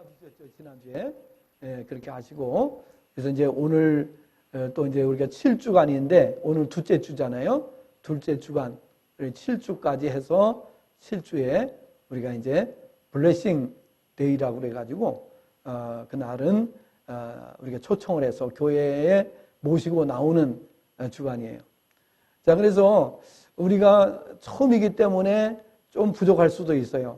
주셨죠, 지난주에. 예, 그렇게 하시고. 그래서 이제 오늘 또 이제 우리가 7주간인데 오늘 둘째 주잖아요. 둘째 주간 7주까지 해서 7주에 우리가 이제 블레싱 데이라고 그래가지고 그날은 우리가 초청을 해서 교회에 모시고 나오는 주간이에요. 자, 그래서 우리가 처음이기 때문에 좀 부족할 수도 있어요.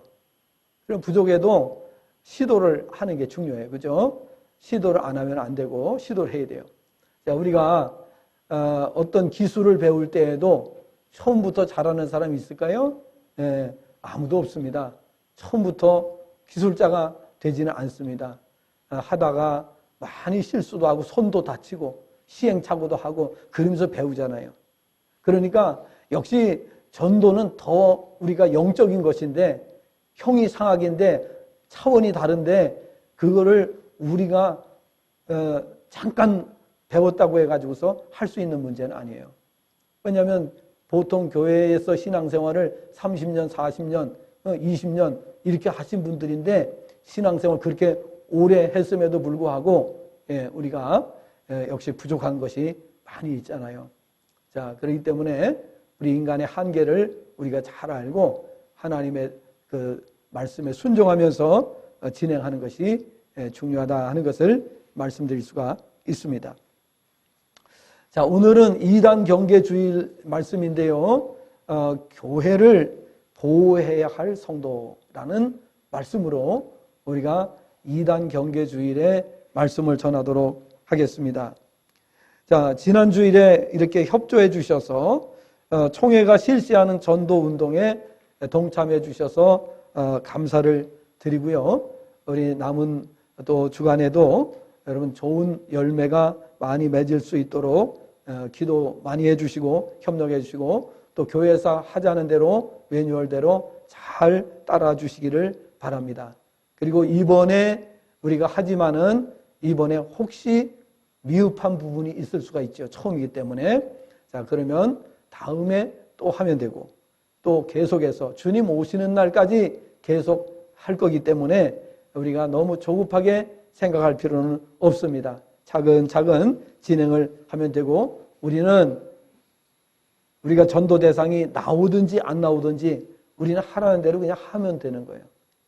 그럼 부족해도 시도를 하는 게 중요해요. 그죠? 시도를 안 하면 안 되고 시도를 해야 돼요. 자, 우리가 어떤 기술을 배울 때에도 처음부터 잘하는 사람이 있을까요? 예, 아무도 없습니다. 처음부터 기술자가 되지는 않습니다. 하다가 많이 실수도 하고 손도 다치고 시행착오도 하고 그러면서 배우잖아요. 그러니까 역시 전도는 더 우리가 영적인 것인데 형이 상학인데 차원이 다른데 그거를 우리가 잠깐 배웠다고 해가지고서 할 수 있는 문제는 아니에요. 왜냐하면 보통 교회에서 신앙생활을 30년, 40년, 20년 이렇게 하신 분들인데 신앙생활 그렇게 오래 했음에도 불구하고 우리가 역시 부족한 것이 많이 있잖아요. 자, 그렇기 때문에 우리 인간의 한계를 우리가 잘 알고 하나님의 그 말씀에 순종하면서 진행하는 것이 중요하다 하는 것을 말씀드릴 수가 있습니다. 자, 오늘은 2단 경계주일 말씀인데요. 교회를 보호해야 할 성도라는 말씀으로 우리가 2단 경계주일의 말씀을 전하도록 하겠습니다. 자, 지난 주일에 이렇게 협조해 주셔서 총회가 실시하는 전도 운동에 동참해 주셔서 감사를 드리고요. 우리 남은 또 주간에도 여러분 좋은 열매가 많이 맺을 수 있도록 기도 많이 해주시고 협력해 주시고 또 교회에서 하자는 대로 매뉴얼대로 잘 따라 주시기를 바랍니다. 그리고 이번에 우리가 하지만은 이번에 혹시 미흡한 부분이 있을 수가 있죠. 처음이기 때문에. 자, 그러면 다음에 또 하면 되고 또 계속해서 주님 오시는 날까지 계속 할 거기 때문에 우리가 너무 조급하게 생각할 필요는 없습니다. 차근차근 진행을 하면 되고 우리가 전도 대상이 나오든지 안 나오든지 우리는 하라는 대로 그냥 하면 되는 거예요.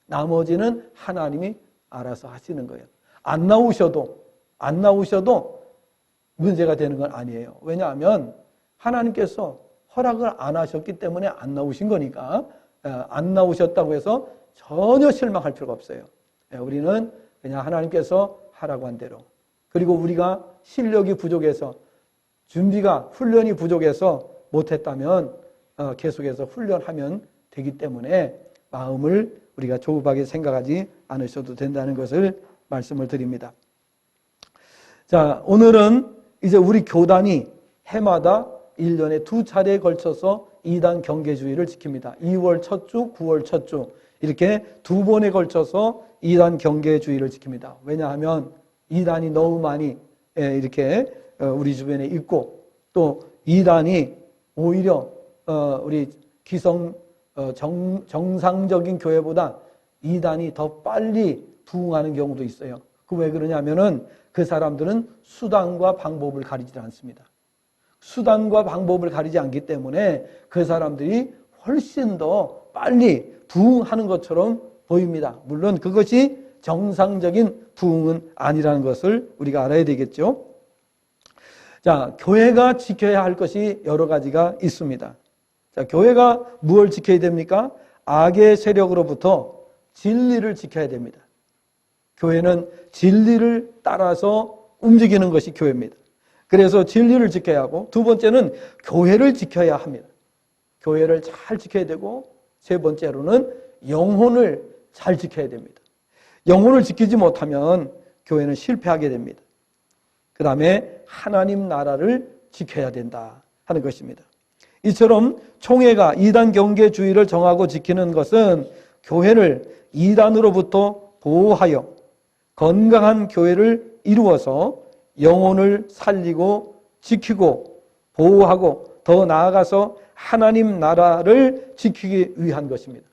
나머지는 하나님이 알아서 하시는 거예요. 안 나오셔도 문제가 되는 건 아니에요. 왜냐하면 하나님께서 허락을 안 하셨기 때문에 안 나오신 거니까 안 나오셨다고 해서 전혀 실망할 필요가 없어요. 우리는 그냥 하나님께서 하라고 한 대로 그리고 우리가 실력이 부족해서 훈련이 부족해서 못했다면 계속해서 훈련하면 되기 때문에 마음을 우리가 조급하게 생각하지 않으셔도 된다는 것을 말씀을 드립니다. 자, 오늘은 이제 우리 교단이 해마다 1년에 2차례에 걸쳐서 2단 경계주의를 지킵니다. 2월 첫 주, 9월 첫 주 이렇게 2번에 걸쳐서 2단 경계주의를 지킵니다. 왜냐하면 2단이 너무 많이 이렇게 우리 주변에 있고 또 2단이 오히려 우리 정상적인 교회보다 2단이 더 빨리 부흥하는 경우도 있어요. 그 왜 그러냐면은 그 사람들은 수단과 방법을 가리지 않습니다. 수단과 방법을 가리지 않기 때문에 그 사람들이 훨씬 더 빨리 부흥하는 것처럼 보입니다. 물론 그것이 정상적인 부흥은 아니라는 것을 우리가 알아야 되겠죠. 자, 교회가 지켜야 할 것이 여러 가지가 있습니다. 자, 교회가 무엇을 지켜야 됩니까? 악의 세력으로부터 진리를 지켜야 됩니다. 교회는 진리를 따라서 움직이는 것이 교회입니다. 그래서 진리를 지켜야 하고 두 번째는 교회를 지켜야 합니다. 교회를 잘 지켜야 되고 세 번째로는 영혼을 잘 지켜야 됩니다. 영혼을 지키지 못하면 교회는 실패하게 됩니다. 그 다음에 하나님 나라를 지켜야 된다 하는 것입니다. 이처럼 총회가 2단 경계주의를 정하고 지키는 것은 교회를 2단으로부터 보호하여 건강한 교회를 이루어서 영혼을 살리고 지키고 보호하고 더 나아가서 하나님 나라를 지키기 위한 것입니다.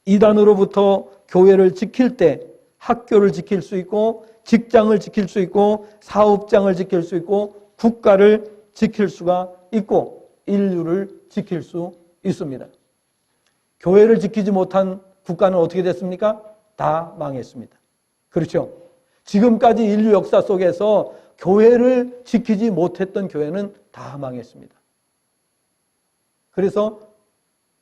2단으로부터 교회를 지킬 때 학교를 지킬 수 있고 직장을 지킬 수 있고 사업장을 지킬 수 있고 국가를 지킬 수가 있고 인류를 지킬 수 있습니다. 교회를 지키지 못한 국가는 어떻게 됐습니까? 다 망했습니다. 그렇죠? 지금까지 인류 역사 속에서 교회를 지키지 못했던 교회는 다 망했습니다. 그래서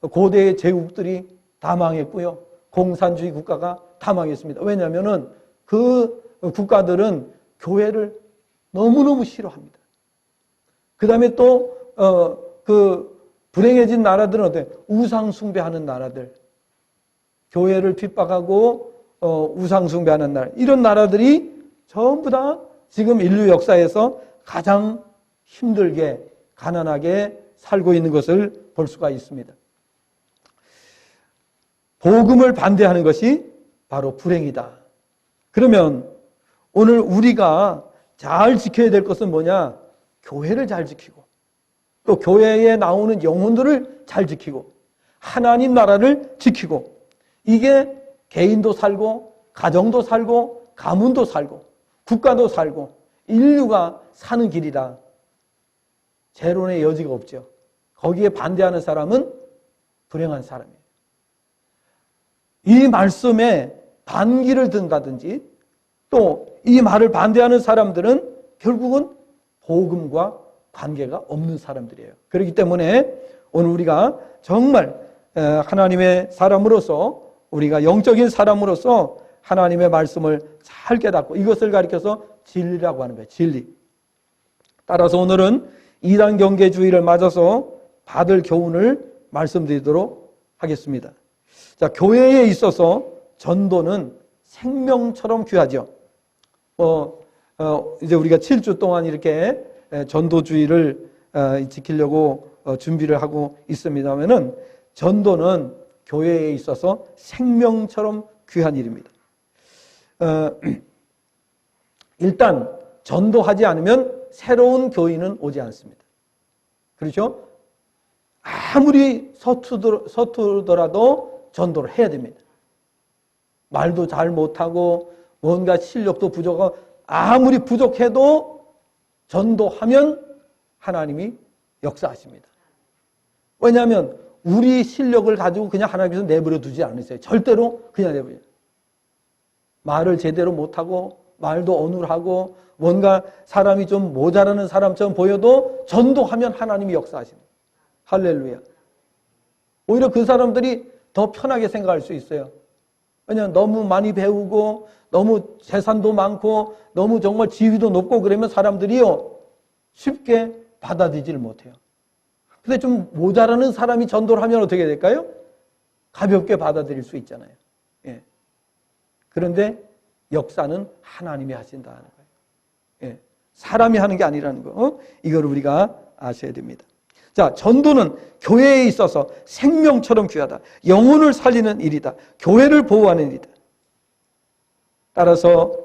고대의 제국들이 다 망했고요. 공산주의 국가가 다 망했습니다. 왜냐하면 그 국가들은 교회를 너무너무 싫어합니다. 그 다음에 또 불행해진 나라들은 어때요? 우상 숭배하는 나라들, 교회를 핍박하고 우상 숭배하는 나라, 이런 나라들이 전부 다 지금 인류 역사에서 가장 힘들게 가난하게 살고 있는 것을 볼 수가 있습니다. 복음을 반대하는 것이 바로 불행이다. 그러면 오늘 우리가 잘 지켜야 될 것은 뭐냐? 교회를 잘 지키고 또 교회에 나오는 영혼들을 잘 지키고 하나님 나라를 지키고, 이게 개인도 살고 가정도 살고 가문도 살고 국가도 살고 인류가 사는 길이다. 재론의 여지가 없죠. 거기에 반대하는 사람은 불행한 사람이에요. 이 말씀에 반기를 든다든지 또 이 말을 반대하는 사람들은 결국은 복음과 관계가 없는 사람들이에요. 그렇기 때문에 오늘 우리가 정말 하나님의 사람으로서, 우리가 영적인 사람으로서 하나님의 말씀을 잘 깨닫고 이것을 가리켜서 진리라고 하는 거예요. 진리. 따라서 오늘은 이단 경계주의를 맞아서 받을 교훈을 말씀드리도록 하겠습니다. 자, 교회에 있어서 전도는 생명처럼 귀하죠. 이제 우리가 7주 동안 이렇게 전도주의를 지키려고 준비를 하고 있습니다만은 전도는 교회에 있어서 생명처럼 귀한 일입니다. 일단 전도하지 않으면 새로운 교인은 오지 않습니다. 그렇죠? 아무리 서투르더라도 전도를 해야 됩니다. 말도 잘 못하고 뭔가 실력도 부족하고 아무리 부족해도 전도하면 하나님이 역사하십니다. 왜냐하면 우리 실력을 가지고 그냥 하나님께서 내버려 두지 않으세요. 절대로 그냥 내버려. 말을 제대로 못하고 말도 어눌하고 뭔가 사람이 좀 모자라는 사람처럼 보여도 전도하면 하나님이 역사하십니다. 할렐루야. 오히려 그 사람들이 더 편하게 생각할 수 있어요. 왜냐하면 너무 많이 배우고 너무 재산도 많고 너무 정말 지위도 높고 그러면 사람들이요 쉽게 받아들이지를 못해요. 근데 좀 모자라는 사람이 전도를 하면 어떻게 될까요? 가볍게 받아들일 수 있잖아요. 예. 그런데 역사는 하나님이 하신다는 거예요. 예. 사람이 하는 게 아니라는 거. 이걸 우리가 아셔야 됩니다. 자, 전도는 교회에 있어서 생명처럼 귀하다. 영혼을 살리는 일이다. 교회를 보호하는 일이다. 따라서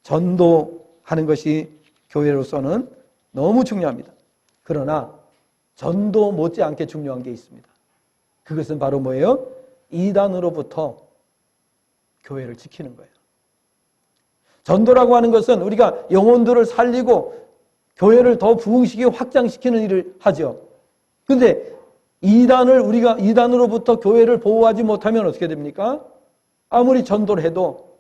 전도하는 것이 교회로서는 너무 중요합니다. 그러나 전도 못지않게 중요한 게 있습니다. 그것은 바로 뭐예요? 이단으로부터 교회를 지키는 거예요. 전도라고 하는 것은 우리가 영혼들을 살리고 교회를 더 부흥시키고 확장시키는 일을 하죠. 그런데 우리가 이단으로부터 교회를 보호하지 못하면 어떻게 됩니까? 아무리 전도를 해도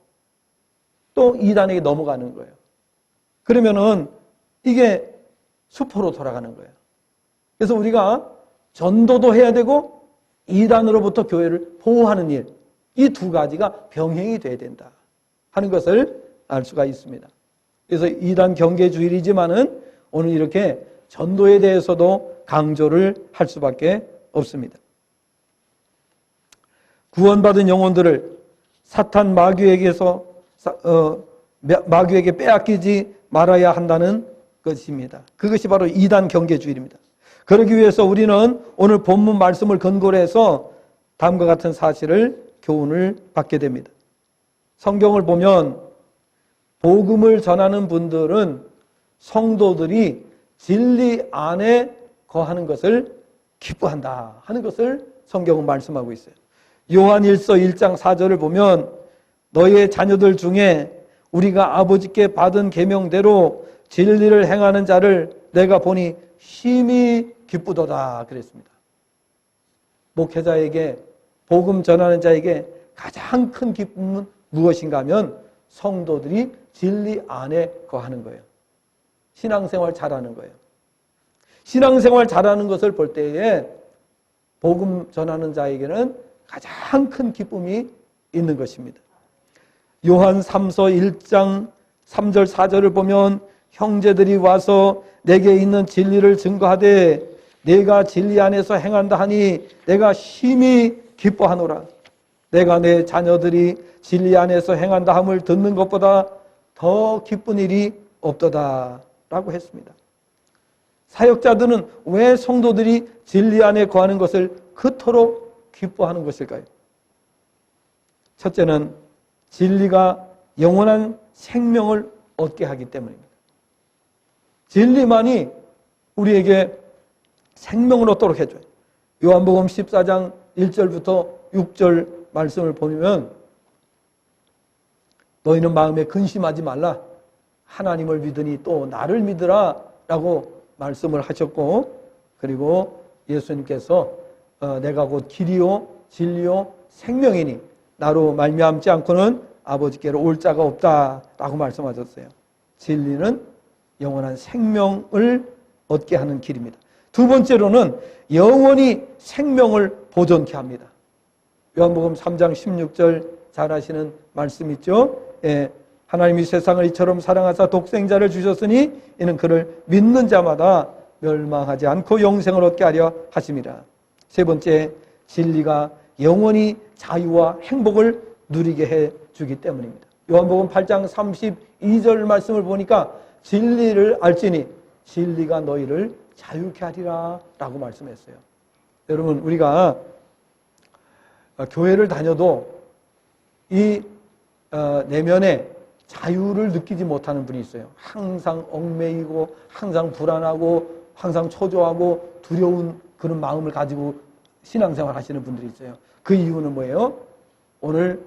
또 이단에게 넘어가는 거예요. 그러면은 이게 수포로 돌아가는 거예요. 그래서 우리가 전도도 해야 되고 이단으로부터 교회를 보호하는 일, 이 두 가지가 병행이 돼야 된다 하는 것을 알 수가 있습니다. 그래서 이단 경계주의이지만은 오늘 이렇게 전도에 대해서도 강조를 할 수밖에 없습니다. 구원받은 영혼들을 사탄 마귀에게 빼앗기지 말아야 한다는 것입니다. 그것이 바로 이단 경계주의입니다. 그러기 위해서 우리는 오늘 본문 말씀을 근거로 해서 다음과 같은 사실을 교훈을 받게 됩니다. 성경을 보면 복음을 전하는 분들은 성도들이 진리 안에 거하는 것을 기뻐한다 하는 것을 성경은 말씀하고 있어요. 요한일서 1장 4절을 보면 너희의 자녀들 중에 우리가 아버지께 받은 계명대로 진리를 행하는 자를 내가 보니 심히 기쁘도다 그랬습니다. 목회자에게, 복음 전하는 자에게 가장 큰 기쁨은 무엇인가 하면 성도들이 진리 안에 거하는 거예요. 신앙생활 잘하는 거예요. 신앙생활 잘하는 것을 볼 때에 복음 전하는 자에게는 가장 큰 기쁨이 있는 것입니다. 요한 3서 1장 3절 4절을 보면 형제들이 와서 내게 있는 진리를 증거하되 내가 진리 안에서 행한다 하니 내가 심히 기뻐하노라. 내가 내 자녀들이 진리 안에서 행한다 함을 듣는 것보다 더 기쁜 일이 없도다 라고 했습니다. 사역자들은 왜 성도들이 진리 안에 거하는 것을 그토록 기뻐하는 것일까요? 첫째는 진리가 영원한 생명을 얻게 하기 때문입니다. 진리만이 우리에게 생명을 얻도록 해줘요. 요한복음 14장 1절부터 6절 말씀을 보면 너희는 마음에 근심하지 말라. 하나님을 믿으니 또 나를 믿으라 라고 말씀을 하셨고, 그리고 예수님께서 내가 곧 길이요 진리요 생명이니 나로 말미암지 않고는 아버지께로 올 자가 없다라고 말씀하셨어요. 진리는 영원한 생명을 얻게 하는 길입니다. 두 번째로는 영원히 생명을 보존케 합니다. 요한복음 3장 16절 잘 아시는 말씀 있죠? 하나님이 세상을 이처럼 사랑하사 독생자를 주셨으니 이는 그를 믿는 자마다 멸망하지 않고 영생을 얻게 하려 하심이라. 세 번째, 진리가 영원히 자유와 행복을 누리게 해주기 때문입니다. 요한복음 8장 32절 말씀을 보니까 진리를 알지니 진리가 너희를 자유케 하리라 라고 말씀했어요. 여러분, 우리가 교회를 다녀도 이 내면에 자유를 느끼지 못하는 분이 있어요. 항상 얽매이고 항상 불안하고 항상 초조하고 두려운 그런 마음을 가지고 신앙생활 하시는 분들이 있어요. 그 이유는 뭐예요? 오늘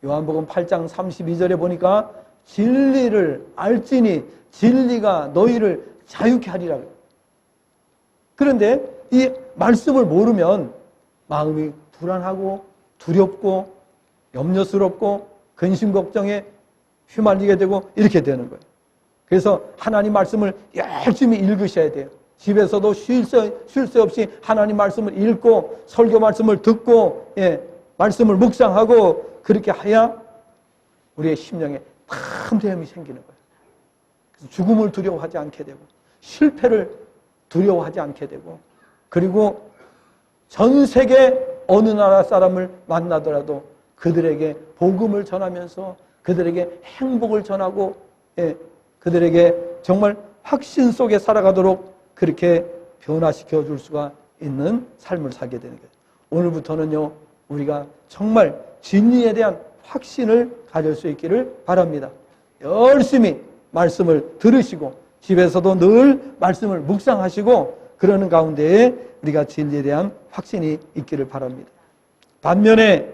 요한복음 8장 32절에 보니까 진리를 알지니 진리가 너희를 자유케 하리라. 그런데 이 말씀을 모르면 마음이 불안하고 두렵고 염려스럽고 근심 걱정에 휘말리게 되고 이렇게 되는 거예요. 그래서 하나님 말씀을 열심히 읽으셔야 돼요. 집에서도 쉴 새 없이 하나님 말씀을 읽고 설교 말씀을 듣고 말씀을 묵상하고 그렇게 해야 우리의 심령에 담대함이 생기는 거예요. 그래서 죽음을 두려워하지 않게 되고 실패를 두려워하지 않게 되고, 그리고 전 세계 어느 나라 사람을 만나더라도 그들에게 복음을 전하면서 그들에게 행복을 전하고 그들에게 정말 확신 속에 살아가도록 그렇게 변화시켜 줄 수가 있는 삶을 살게 되는 거예요. 오늘부터는요, 우리가 정말 진리에 대한 확신을 가질 수 있기를 바랍니다. 열심히 말씀을 들으시고 집에서도 늘 말씀을 묵상하시고 그러는 가운데에 우리가 진리에 대한 확신이 있기를 바랍니다. 반면에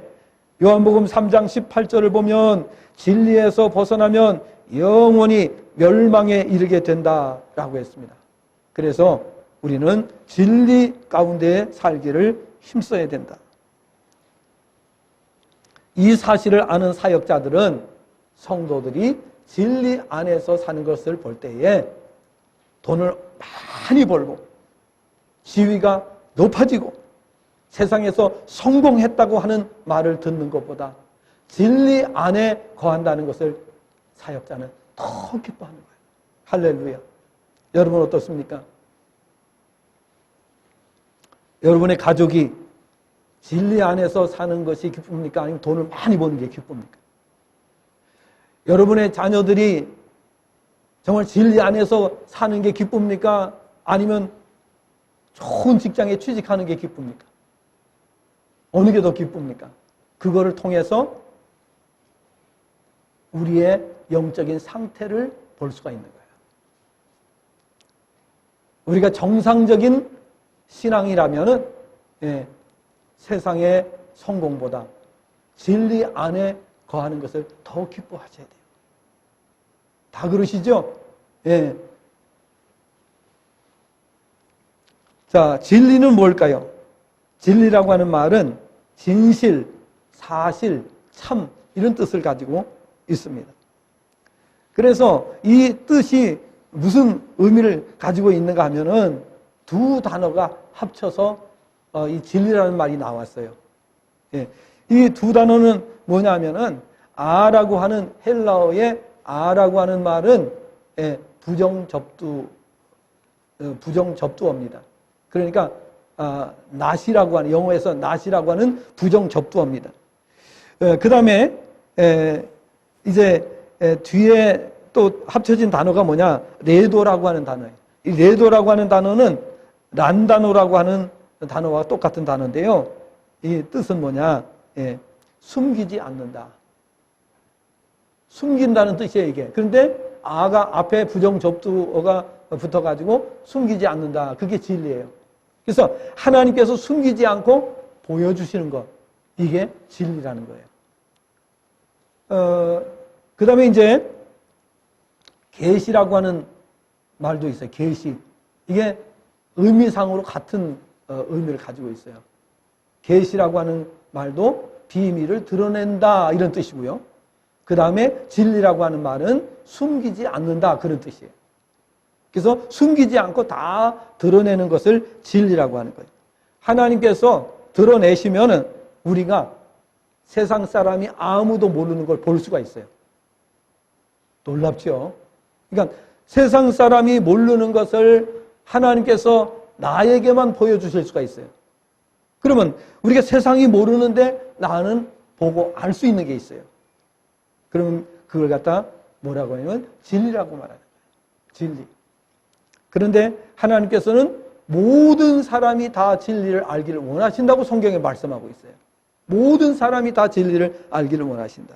요한복음 3장 18절을 보면 진리에서 벗어나면 영원히 멸망에 이르게 된다라고 했습니다. 그래서 우리는 진리 가운데 살기를 힘써야 된다. 이 사실을 아는 사역자들은 성도들이 진리 안에서 사는 것을 볼 때에 돈을 많이 벌고 지위가 높아지고 세상에서 성공했다고 하는 말을 듣는 것보다 진리 안에 거한다는 것을 사역자는 더 기뻐하는 거예요. 할렐루야. 여러분 어떻습니까? 여러분의 가족이 진리 안에서 사는 것이 기쁩니까? 아니면 돈을 많이 버는 게 기쁩니까? 여러분의 자녀들이 정말 진리 안에서 사는 게 기쁩니까? 아니면 좋은 직장에 취직하는 게 기쁩니까? 어느 게 더 기쁩니까? 그거를 통해서 우리의 영적인 상태를 볼 수가 있는 거예요. 우리가 정상적인 신앙이라면은 세상의 성공보다 진리 안에 거하는 것을 더 기뻐하셔야 돼요. 다 그러시죠? 예. 자, 진리는 뭘까요? 진리라고 하는 말은 진실, 사실, 참 이런 뜻을 가지고 있습니다. 그래서 이 뜻이 무슨 의미를 가지고 있는가 하면은 두 단어가 합쳐서 이 진리라는 말이 나왔어요. 예. 이 두 단어는 뭐냐면은 아라고 하는 헬라어의 아라고 하는 말은 부정접두어입니다. 그러니까 not이라고 하는, 영어에서 not이라고 하는 부정접두어입니다. 그 다음에 이제 뒤에 또 합쳐진 단어가 뭐냐, 레도라고 하는 단어예요. 이 레도라고 하는 단어는 란단어라고 하는 단어와 똑같은 단어인데요. 이 뜻은 뭐냐, 숨기지 않는다. 숨긴다는 뜻이에요, 이게. 그런데 아가 앞에 부정접두어가 붙어가지고 숨기지 않는다. 그게 진리예요. 그래서 하나님께서 숨기지 않고 보여주시는 것, 이게 진리라는 거예요. 그 다음에 이제 계시라고 하는 말도 있어요. 계시. 이게 의미상으로 같은 의미를 가지고 있어요. 계시라고 하는 말도 비밀을 드러낸다 이런 뜻이고요. 그 다음에 진리라고 하는 말은 숨기지 않는다 그런 뜻이에요. 그래서 숨기지 않고 다 드러내는 것을 진리라고 하는 거예요. 하나님께서 드러내시면은 우리가 세상 사람이 아무도 모르는 걸 볼 수가 있어요. 놀랍죠? 그러니까 세상 사람이 모르는 것을 하나님께서 나에게만 보여주실 수가 있어요. 그러면 우리가 세상이 모르는데 나는 보고 알 수 있는 게 있어요. 그러면 그걸 갖다 뭐라고 하냐면 진리라고 말하는 거예요. 진리. 그런데 하나님께서는 모든 사람이 다 진리를 알기를 원하신다고 성경에 말씀하고 있어요. 모든 사람이 다 진리를 알기를 원하신다.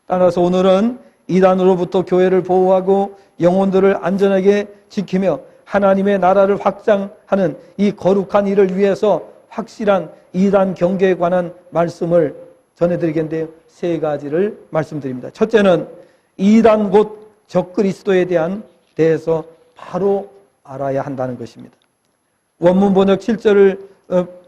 따라서 오늘은 이단으로부터 교회를 보호하고 영혼들을 안전하게 지키며 하나님의 나라를 확장하는 이 거룩한 일을 위해서 확실한 이단 경계에 관한 말씀을 전해드리겠는데요. 세 가지를 말씀드립니다. 첫째는 이단 곧 적그리스도에 대해서 바로 알아야 한다는 것입니다. 원문 번역 7절을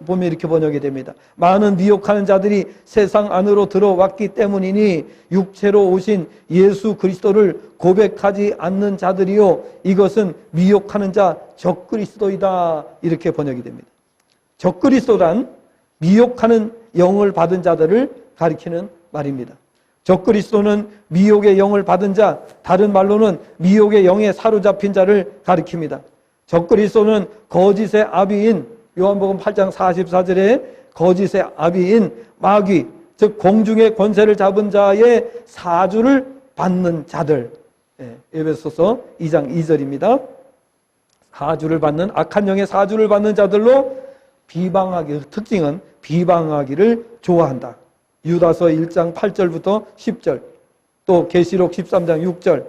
보면 이렇게 번역이 됩니다. 많은 미혹하는 자들이 세상 안으로 들어왔기 때문이니 육체로 오신 예수 그리스도를 고백하지 않는 자들이요 이것은 미혹하는 자 적그리스도이다 이렇게 번역이 됩니다. 적그리스도란 미혹하는 영을 받은 자들을 가리키는 말입니다. 적그리스도는 미혹의 영을 받은 자, 다른 말로는 미혹의 영에 사로잡힌 자를 가리킵니다. 적그리스도는 거짓의 아비인 요한복음 8장 44절에 거짓의 아비인 마귀, 즉 공중의 권세를 잡은 자의 사주를 받는 자들. 에베소서 2장 2절입니다. 사주를 받는, 악한 영의 사주를 받는 자들로 비방하기, 특징은 비방하기를 좋아한다. 유다서 1장 8절부터 10절, 또 계시록 13장 6절,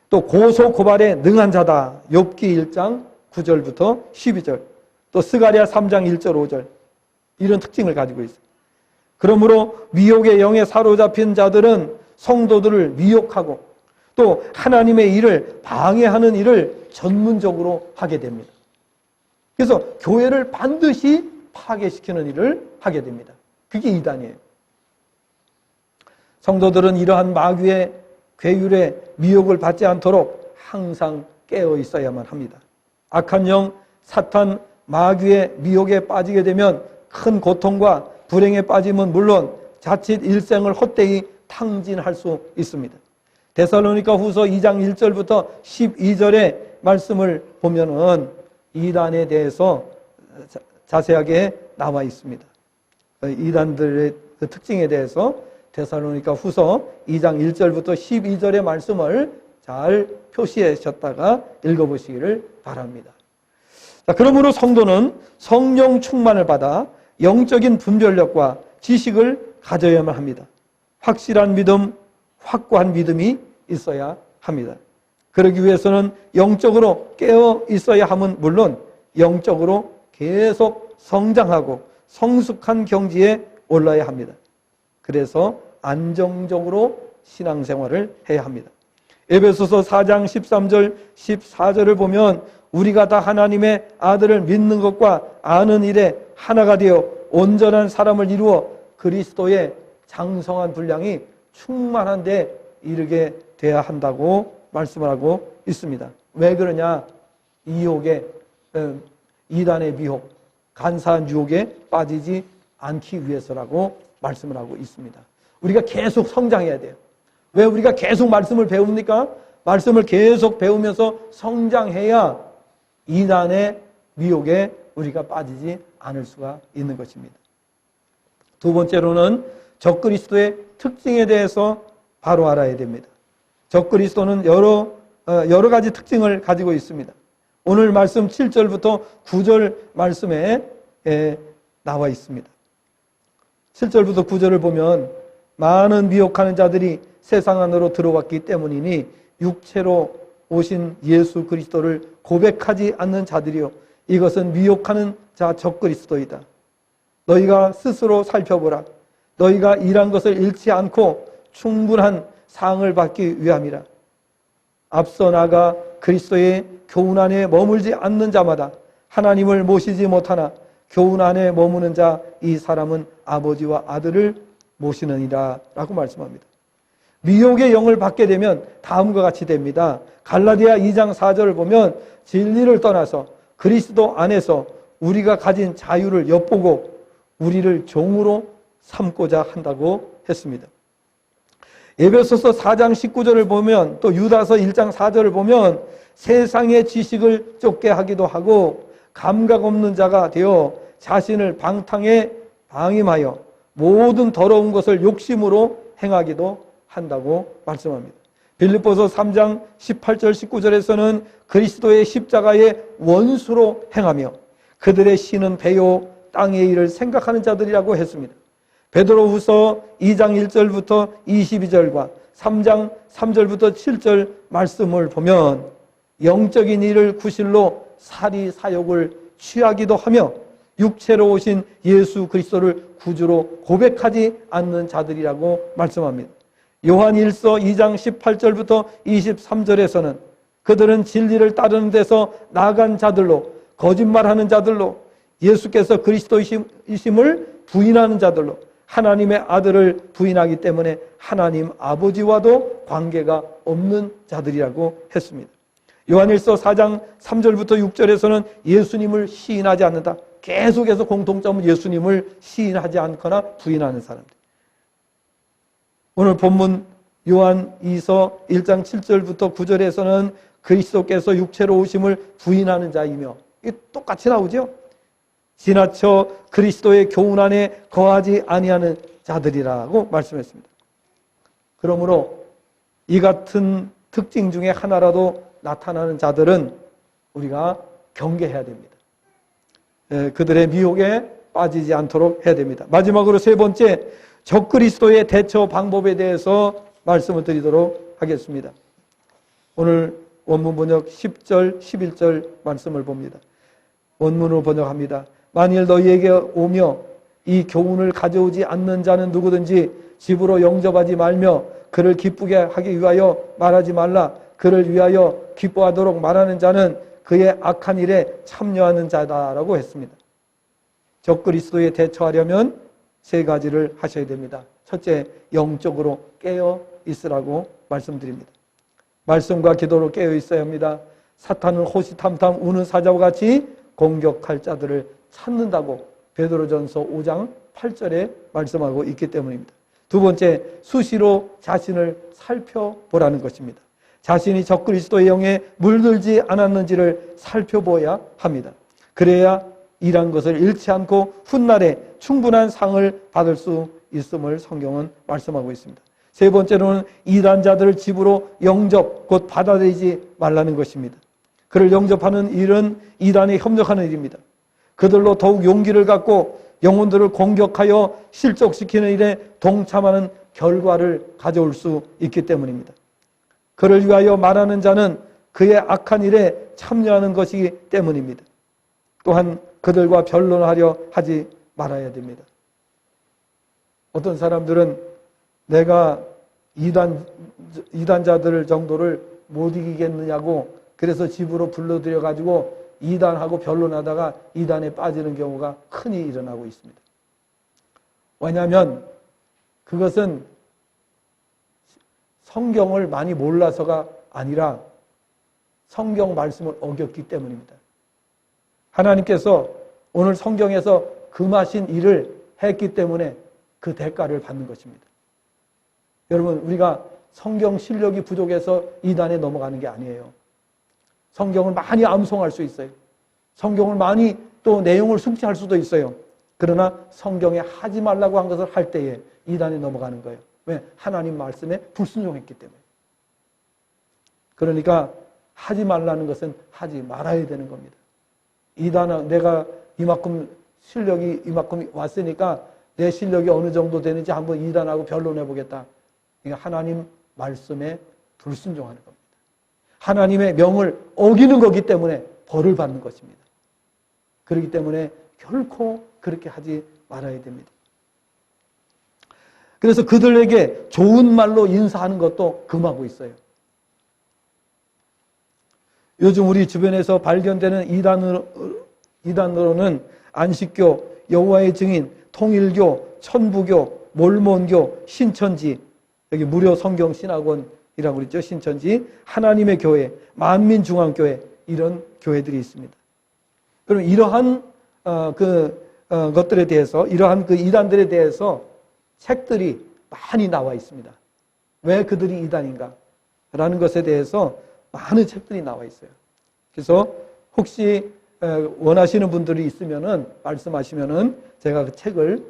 또 고소 고발에 능한 자다. 욥기 1장 9절부터 12절, 또 스가랴 3장 1절 5절 이런 특징을 가지고 있어요. 그러므로 미혹의 영에 사로잡힌 자들은 성도들을 미혹하고 또 하나님의 일을 방해하는 일을 전문적으로 하게 됩니다. 그래서 교회를 반드시 파괴시키는 일을 하게 됩니다. 그게 이단이에요. 성도들은 이러한 마귀의 괴율에 미혹을 받지 않도록 항상 깨어 있어야만 합니다. 악한 영, 사탄, 마귀의 미혹에 빠지게 되면 큰 고통과 불행에 빠짐은 물론 자칫 일생을 헛되이 탕진할 수 있습니다. 데살로니가 후서 2장 1절부터 12절의 말씀을 보면은 이단에 대해서 자세하게 나와 있습니다. 이단들의 그 특징에 대해서 데살로니가 후서 2장 1절부터 12절의 말씀을 잘 표시하셨다가 읽어보시기를 바랍니다. 자, 그러므로 성도는 성령 충만을 받아 영적인 분별력과 지식을 가져야만 합니다. 확실한 믿음, 확고한 믿음이 있어야 합니다. 그러기 위해서는 영적으로 깨어 있어야 함은 물론 영적으로 계속 성장하고 성숙한 경지에 올라야 합니다. 그래서 안정적으로 신앙생활을 해야 합니다. 에베소서 4장 13절 14절을 보면 우리가 다 하나님의 아들을 믿는 것과 아는 일에 하나가 되어 온전한 사람을 이루어 그리스도의 장성한 분량이 충만한 데 이르게 돼야 한다고 말씀을 하고 있습니다. 왜 그러냐? 이단의 미혹, 간사한 유혹에 빠지지 않기 위해서라고 말씀을 하고 있습니다. 우리가 계속 성장해야 돼요. 왜 우리가 계속 말씀을 배웁니까? 말씀을 계속 배우면서 성장해야 이단의 미혹에 우리가 빠지지 않을 수가 있는 것입니다. 두 번째로는 적그리스도의 특징에 대해서 바로 알아야 됩니다. 적그리스도는 여러 가지 특징을 가지고 있습니다. 오늘 말씀 7절부터 9절 말씀에 나와 있습니다. 7절부터 9절을 보면 많은 미혹하는 자들이 세상 안으로 들어왔기 때문이니 육체로 오신 예수 그리스도를 고백하지 않는 자들이요 이것은 미혹하는 자 적그리스도이다. 너희가 스스로 살펴보라. 너희가 일한 것을 잃지 않고 충분한 상을 받기 위함이라. 앞서 나가 그리스도의 교훈 안에 머물지 않는 자마다 하나님을 모시지 못하나 교훈 안에 머무는 자 이 사람은 아버지와 아들을 모시느니라 라고 말씀합니다. 미혹의 영을 받게 되면 다음과 같이 됩니다. 갈라디아 2장 4절을 보면 진리를 떠나서 그리스도 안에서 우리가 가진 자유를 엿보고 우리를 종으로 삼고자 한다고 했습니다. 에베소서 4장 19절을 보면 또 유다서 1장 4절을 보면 세상의 지식을 쫓게 하기도 하고 감각 없는 자가 되어 자신을 방탕에 방임하여 모든 더러운 것을 욕심으로 행하기도 한다고 말씀합니다. 빌립보서 3장 18절 19절에서는 그리스도의 십자가의 원수로 행하며 그들의 신은 배요 땅의 일을 생각하는 자들이라고 했습니다. 베드로후서 2장 1절부터 22절과 3장 3절부터 7절 말씀을 보면 영적인 일을 구실로 사리 사욕을 취하기도 하며 육체로 오신 예수 그리스도를 구주로 고백하지 않는 자들이라고 말씀합니다. 요한 1서 2장 18절부터 23절에서는 그들은 진리를 따르는 데서 나간 자들로 거짓말하는 자들로 예수께서 그리스도이심을 부인하는 자들로 하나님의 아들을 부인하기 때문에 하나님 아버지와도 관계가 없는 자들이라고 했습니다. 요한일서 4장 3절부터 6절에서는 예수님을 시인하지 않는다. 계속해서 공통점은 예수님을 시인하지 않거나 부인하는 사람들. 오늘 본문 요한 2서 1장 7절부터 9절에서는 그리스도께서 육체로 오심을 부인하는 자이며 이게 똑같이 나오죠. 지나쳐 그리스도의 교훈 안에 거하지 아니하는 자들이라고 말씀했습니다. 그러므로 이 같은 특징 중에 하나라도 나타나는 자들은 우리가 경계해야 됩니다. 그들의 미혹에 빠지지 않도록 해야 됩니다. 마지막으로 세 번째, 적그리스도의 대처 방법에 대해서 말씀을 드리도록 하겠습니다. 오늘 원문 번역 10절, 11절 말씀을 봅니다. 원문으로 번역합니다. 만일 너희에게 오며 이 교훈을 가져오지 않는 자는 누구든지 집으로 영접하지 말며 그를 기쁘게 하기 위하여 말하지 말라. 그를 위하여 기뻐하도록 말하는 자는 그의 악한 일에 참여하는 자다라고 했습니다. 적그리스도에 대처하려면 세 가지를 하셔야 됩니다. 첫째, 영적으로 깨어 있으라고 말씀드립니다. 말씀과 기도로 깨어 있어야 합니다. 사탄은 호시탐탐 우는 사자와 같이 공격할 자들을 찾는다고 베드로전서 5장 8절에 말씀하고 있기 때문입니다. 두 번째, 수시로 자신을 살펴보라는 것입니다. 자신이 적그리스도의 영에 물들지 않았는지를 살펴보아야 합니다. 그래야 일한 것을 잃지 않고 훗날에 충분한 상을 받을 수 있음을 성경은 말씀하고 있습니다. 세 번째로는 이단자들을 집으로 영접, 곧 받아들이지 말라는 것입니다. 그를 영접하는 일은 이단에 협력하는 일입니다. 그들로 더욱 용기를 갖고 영혼들을 공격하여 실족시키는 일에 동참하는 결과를 가져올 수 있기 때문입니다. 그를 위하여 말하는 자는 그의 악한 일에 참여하는 것이기 때문입니다. 또한 그들과 변론하려 하지 말아야 됩니다. 어떤 사람들은 내가 이단자들 정도를 못 이기겠느냐고 그래서 집으로 불러들여 가지고 이단하고 변론하다가 이단에 빠지는 경우가 흔히 일어나고 있습니다. 왜냐하면 그것은 성경을 많이 몰라서가 아니라 성경 말씀을 어겼기 때문입니다. 하나님께서 오늘 성경에서 금하신 일을 했기 때문에 그 대가를 받는 것입니다. 여러분, 우리가 성경 실력이 부족해서 이단에 넘어가는 게 아니에요. 성경을 많이 암송할 수 있어요. 성경을 많이 또 내용을 숙지할 수도 있어요. 그러나 성경에 하지 말라고 한 것을 할 때에 이단에 넘어가는 거예요. 왜? 하나님 말씀에 불순종했기 때문에. 그러니까 하지 말라는 것은 하지 말아야 되는 겁니다. 이단은 내가 이만큼 실력이 이만큼 왔으니까 내 실력이 어느 정도 되는지 한번 이단하고 변론해 보겠다. 그러니까 하나님 말씀에 불순종하는 겁니다. 하나님의 명을 어기는 거기 때문에 벌을 받는 것입니다. 그렇기 때문에 결코 그렇게 하지 말아야 됩니다. 그래서 그들에게 좋은 말로 인사하는 것도 금하고 있어요. 요즘 우리 주변에서 발견되는 이단으로는 안식교, 여호와의 증인, 통일교, 천부교, 몰몬교, 신천지, 여기 무료 성경 신학원이라고 그랬죠. 신천지, 하나님의 교회, 만민중앙교회, 이런 교회들이 있습니다. 그럼 이러한 것들에 대해서, 이러한 그 이단들에 대해서 책들이 많이 나와 있습니다. 왜 그들이 이단인가? 라는 것에 대해서 많은 책들이 나와 있어요. 그래서 혹시 원하시는 분들이 있으면은 말씀하시면은 제가 그 책을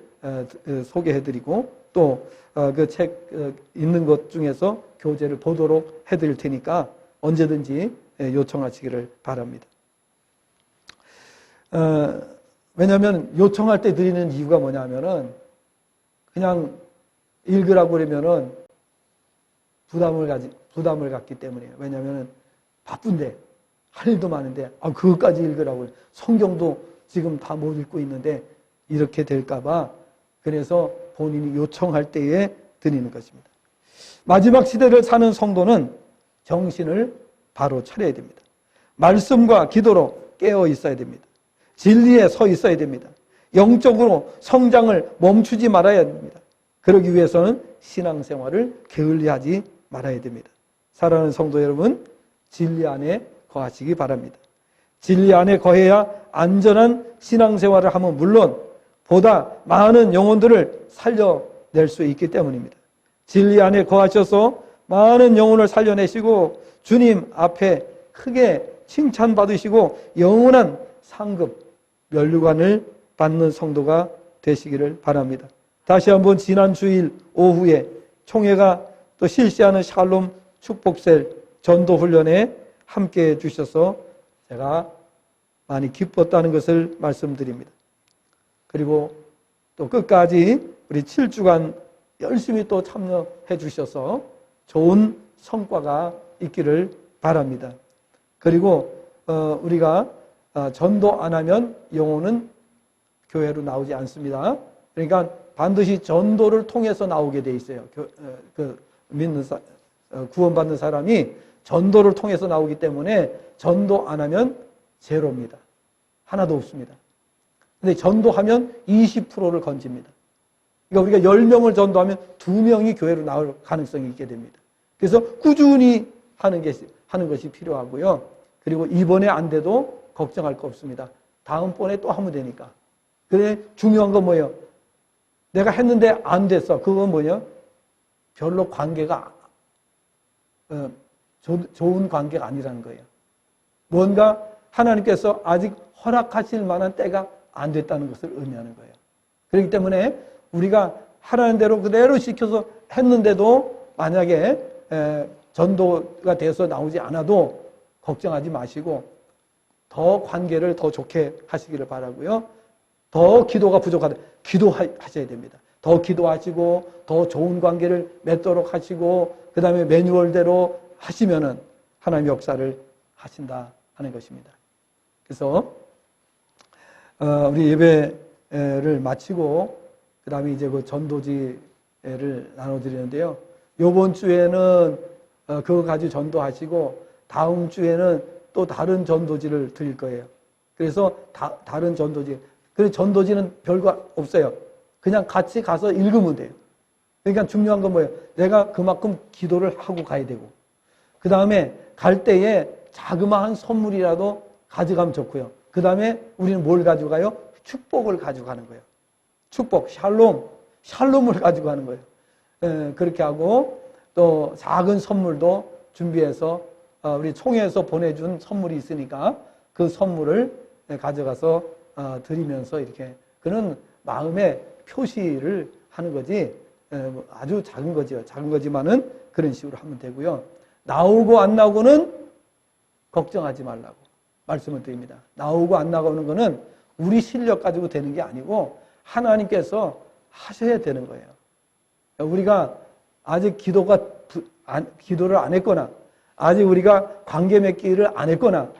소개해드리고 또 그 책 있는 것 중에서 교재를 보도록 해드릴 테니까 언제든지 요청하시기를 바랍니다. 왜냐하면 요청할 때 드리는 이유가 뭐냐면은 그냥 읽으라고 그러면은 부담을 갖기 때문이에요. 왜냐하면 바쁜데 할 일도 많은데 그것까지 읽으라고 성경도 지금 다 못 읽고 있는데 이렇게 될까봐 그래서 본인이 요청할 때에 드리는 것입니다. 마지막 시대를 사는 성도는 정신을 바로 차려야 됩니다. 말씀과 기도로 깨어 있어야 됩니다. 진리에 서 있어야 됩니다. 영적으로 성장을 멈추지 말아야 됩니다. 그러기 위해서는 신앙생활을 게을리하지 말아야 됩니다. 사랑하는 성도 여러분, 진리 안에 거하시기 바랍니다. 진리 안에 거해야 안전한 신앙생활을 하면 물론 보다 많은 영혼들을 살려낼 수 있기 때문입니다. 진리 안에 거하셔서 많은 영혼을 살려내시고 주님 앞에 크게 칭찬받으시고 영원한 상급 면류관을 받는 성도가 되시기를 바랍니다. 다시 한번 지난 주일 오후에 총회가 또 실시하는 샬롬 축복셀 전도훈련에 함께해 주셔서 제가 많이 기뻤다는 것을 말씀드립니다. 그리고 또 끝까지 우리 7주간 열심히 또 참여해 주셔서 좋은 성과가 있기를 바랍니다. 그리고 우리가 전도 안 하면 영혼은 교회로 나오지 않습니다. 그러니까 반드시 전도를 통해서 나오게 돼 있어요. 구원받는 사람이 전도를 통해서 나오기 때문에 전도 안 하면 제로입니다. 하나도 없습니다. 근데 전도하면 20%를 건집니다. 그러니까 우리가 10명을 전도하면 2명이 교회로 나올 가능성이 있게 됩니다. 그래서 꾸준히 하는 것이 필요하고요. 그리고 이번에 안 돼도 걱정할 거 없습니다. 다음번에 또 하면 되니까. 그래, 중요한 건 뭐예요? 내가 했는데 안 됐어. 그건 뭐냐? 별로 관계가 좋은 관계가 아니라는 거예요. 뭔가 하나님께서 아직 허락하실 만한 때가 안 됐다는 것을 의미하는 거예요. 그렇기 때문에 우리가 하라는 대로 그대로 시켜서 했는데도 만약에 전도가 돼서 나오지 않아도 걱정하지 마시고 더 관계를 더 좋게 하시기를 바라고요. 더 기도가 부족하다. 기도하셔야 됩니다. 더 기도하시고 더 좋은 관계를 맺도록 하시고 그 다음에 매뉴얼대로 하시면은 하나님 역사를 하신다 하는 것입니다. 그래서 우리 예배를 마치고 그 다음에 이제 그 전도지 나눠드리는데요. 요번 주에는 그거 가지고 전도하시고 다음 주에는 또 다른 전도지를 드릴 거예요. 그래서 다른 전도지. 그래서 전도지는 별거 없어요. 그냥 같이 가서 읽으면 돼요. 그러니까 중요한 건 뭐예요? 내가 그만큼 기도를 하고 가야 되고, 그 다음에 갈 때에 자그마한 선물이라도 가져가면 좋고요. 그 다음에 우리는 뭘 가지고 가요? 축복을 가지고 가는 거예요. 축복, 샬롬을 가지고 가는 거예요. 그렇게 하고 또 작은 선물도 준비해서 우리 총회에서 보내준 선물이 있으니까 그 선물을 가져가서 드리면서 이렇게 그런 마음의 표시를 하는 거지, 아주 작은 거죠. 작은 거지만은 그런 식으로 하면 되고요. 나오고 안 나오고는 걱정하지 말라고 말씀을 드립니다. 나오고 안 나오는 거는 우리 실력 가지고 되는 게 아니고 하나님께서 하셔야 되는 거예요. 우리가 아직 기도를 안 했거나, 아직 우리가 관계 맺기를 안 했거나,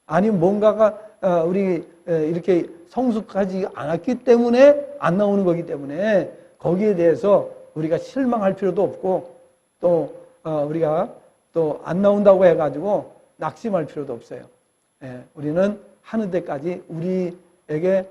아니면 뭔가가 우리 이렇게 성숙하지 않았기 때문에 안 나오는 거기 때문에 거기에 대해서 우리가 실망할 필요도 없고, 또 우리가 또 안 나온다고 해가지고 낙심할 필요도 없어요. 우리는 하는 데까지 우리에게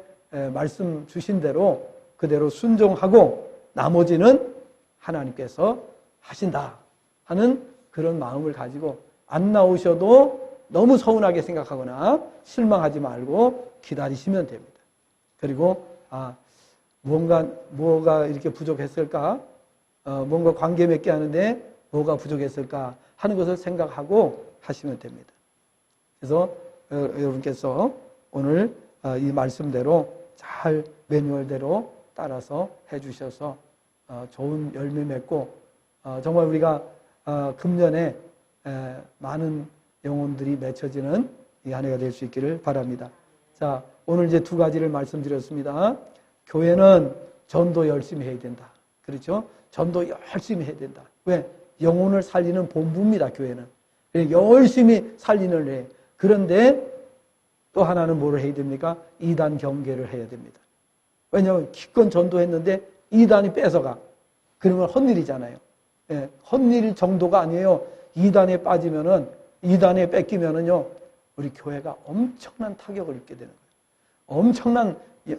말씀 주신 대로 그대로 순종하고 나머지는 하나님께서 하신다 하는 그런 마음을 가지고 안 나오셔도 너무 서운하게 생각하거나 실망하지 말고 기다리시면 됩니다. 그리고 뭐가 이렇게 부족했을까? 뭔가 관계 맺게 하는데 뭐가 부족했을까 하는 것을 생각하고 하시면 됩니다. 그래서 여러분께서 오늘 이 말씀대로 잘 매뉴얼대로 따라서 해주셔서 좋은 열매 맺고 정말 우리가 금년에 많은 영혼들이 맺혀지는 이 한 해가 될 수 있기를 바랍니다. 자, 오늘 이제 두 가지를 말씀드렸습니다. 교회는 전도 열심히 해야 된다. 그렇죠? 전도 열심히 해야 된다. 왜? 영혼을 살리는 본부입니다, 교회는. 열심히 살리는 해. 그런데 또 하나는 뭐를 해야 됩니까? 이단 경계를 해야 됩니다. 왜냐하면 기껏 전도했는데 이단이 뺏어가. 그러면 헛일이잖아요. 헛일 정도가 아니에요. 이단에 빠지면은, 이단에 뺏기면은요, 우리 교회가 엄청난 타격을 입게 되는 거예요. 엄청난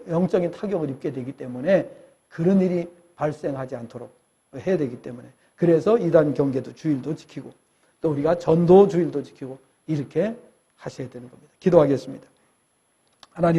영적인 타격을 입게 되기 때문에 그런 일이 발생하지 않도록 해야 되기 때문에. 그래서 이단 경계도 주일도 지키고 또 우리가 전도 주일도 지키고 이렇게 하셔야 되는 겁니다. 기도하겠습니다. 하나님